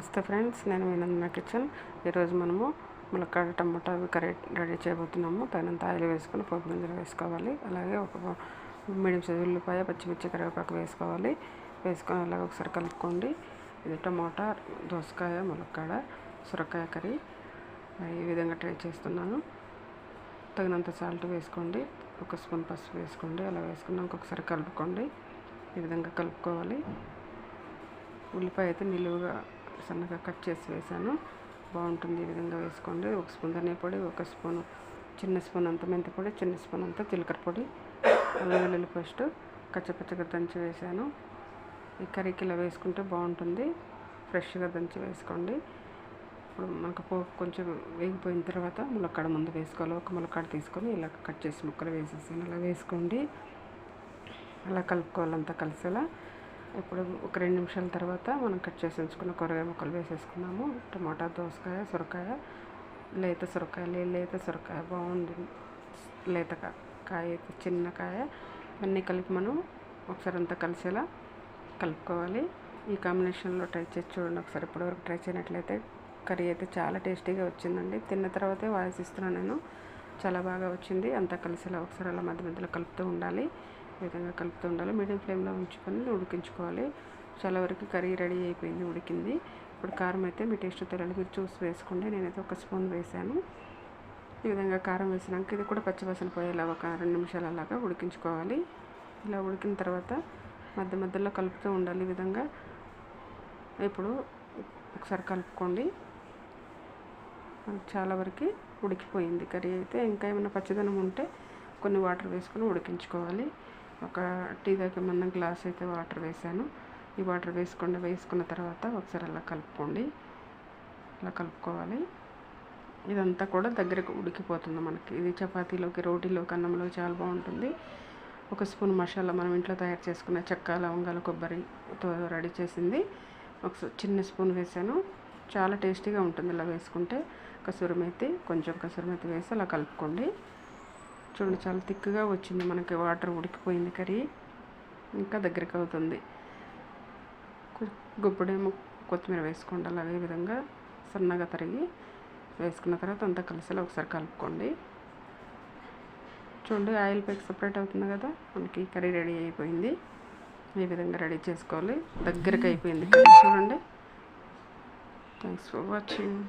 నమస్తే ఫ్రెండ్స్, నేను వినందన కిచెన్. ఈరోజు మనము ములక్కాడ టమాటా కర్రీ రెడీ చేయబోతున్నాము. తగినంత ఆయిల్ వేసుకొని పోపు గింజలు వేసుకోవాలి. అలాగే ఒక మీడియం సైజు ఉల్లిపాయ, పచ్చిమిర్చి, కరివేపాకు వేసుకోవాలి. వేసుకొని అలాగే ఒకసారి కలుపుకోండి. ఇది టమాటా, దోసకాయ, ములక్కాడ, సొరకాయ కర్రీ ఈ విధంగా ట్రై చేస్తున్నాను. తగినంత సాల్ట్ వేసుకోండి. ఒక స్పూన్ పసుపు వేసుకోండి. అలా వేసుకున్నాక ఒకసారి కలుపుకోండి. ఈ విధంగా కలుపుకోవాలి. ఉల్లిపాయ అయితే నిలువుగా సన్నగా కట్ చేసి వేసాను. బాగుంటుంది. ఈ విధంగా వేసుకోండి. ఒక స్పూన్ ధనియా పొడి, ఒక స్పూన్ చిన్న స్పూన్ అంత మెంతి పొడి, చిన్న స్పూన్ అంత జీలకర్ర పొడి, అల్లం వెల్లుల్లి పేస్ట్ కచ్చపచ్చగా దంచి వేసాను. ఈ కర్రీకి ఇలా వేసుకుంటే బాగుంటుంది. ఫ్రెష్గా దంచి వేసుకోండి. ఇప్పుడు మనకు పోపు కొంచెం వేగిపోయిన తర్వాత ములక్కాడ ముందు వేసుకోవాలి. ఒక ములక్కాడ తీసుకొని ఇలా కట్ చేసి ముక్కలు వేసేసాను. అలా వేసుకోండి. అలా కలుపుకోవాలి అంతా కలిసేలా. ఇప్పుడు ఒక 2 నిమిషాల తర్వాత మనం కట్ చేసి ఉంచుకున్న కూరగాయ ముక్కలు వేసేసుకున్నాము. టమాటా, దోసకాయ, సొరకాయ, లేత సొరకాయ బాగుంది. లేత కాయ అయితే చిన్న కాయ అన్నీ కలిపి మనం ఒకసారి అంతా కలిసేలా కలుపుకోవాలి. ఈ కాంబినేషన్లో ట్రై చేసి చూడండి ఒకసారి. ఇప్పటివరకు ట్రై చేయనట్లయితే కర్రీ అయితే చాలా టేస్టీగా వచ్చిందండి. తిన్న తర్వాతే వాయిస్ ఇస్తున్నాను నేను. చాలా బాగా వచ్చింది. అంతా కలిసేలా ఒకసారి అలా మధ్య మధ్యలో కలుపుతూ ఉండాలి. ఈ విధంగా కలుపుతూ ఉండాలి. మీడియం ఫ్లేమ్లో ఉంచుకొని ఉడికించుకోవాలి. చాలా వరకు కర్రీ రెడీ అయిపోయింది, ఉడికింది. ఇప్పుడు కారం అయితే మీ టేస్ట్ తెలియాలి, మీరు చూసి వేసుకోండి. నేనైతే ఒక స్పూన్ వేసాను. ఈ విధంగా కారం వేసినాక ఇది కూడా పచ్చివాసన పోయేలా ఒక 2 నిమిషాలు అలాగా ఉడికించుకోవాలి. ఇలా ఉడికిన తర్వాత మధ్య మధ్యలో కలుపుతూ ఉండాలి. ఈ విధంగా ఇప్పుడు ఒకసారి కలుపుకోండి. చాలా వరకు ఉడికిపోయింది కర్రీ అయితే. ఇంకా ఏమైనా పచ్చిదనం ఉంటే కొన్ని వాటర్ వేసుకొని ఉడికించుకోవాలి. ఒక టీ తాగేమన్నా గ్లాస్ అయితే వాటర్ వేసాను. ఈ వాటర్ వేసుకున్న తర్వాత ఒకసారి అలా కలుపుకోండి. అలా కలుపుకోవాలి. ఇదంతా కూడా దగ్గరకు ఉడికిపోతుంది మనకి. ఇది చపాతీలోకి, రోటీలోకి, అన్నంలో చాలా బాగుంటుంది. ఒక స్పూన్ మసాలా మనం ఇంట్లో తయారు చేసుకున్న చెక్క, లవంగాలు, కొబ్బరితో రెడీ చేసింది ఒక చిన్న స్పూన్ వేసాను. చాలా టేస్టీగా ఉంటుంది ఇలా వేసుకుంటే. కొంచెం కసూరి మేతి వేసి అలా కలుపుకోండి. చూడండి, చాలా థిక్గా వచ్చింది మనకి. వాటర్ ఉడికిపోయింది కర్రీ, ఇంకా దగ్గరికి అవుతుంది. గుప్పుడేమో కొత్తిమీర వేసుకోండి. అలాగే ఈ విధంగా సన్నగా తరిగి వేసుకున్న తర్వాత అంతా కలిసేలా ఒకసారి కలుపుకోండి. చూడండి, ఆయిల్ పైకి సపరేట్ అవుతుంది కదా, మనకి కర్రీ రెడీ అయిపోయింది. ఈ విధంగా రెడీ చేసుకోవాలి. దగ్గరికి అయిపోయింది కర్రీ చూడండి. Thanks for watching.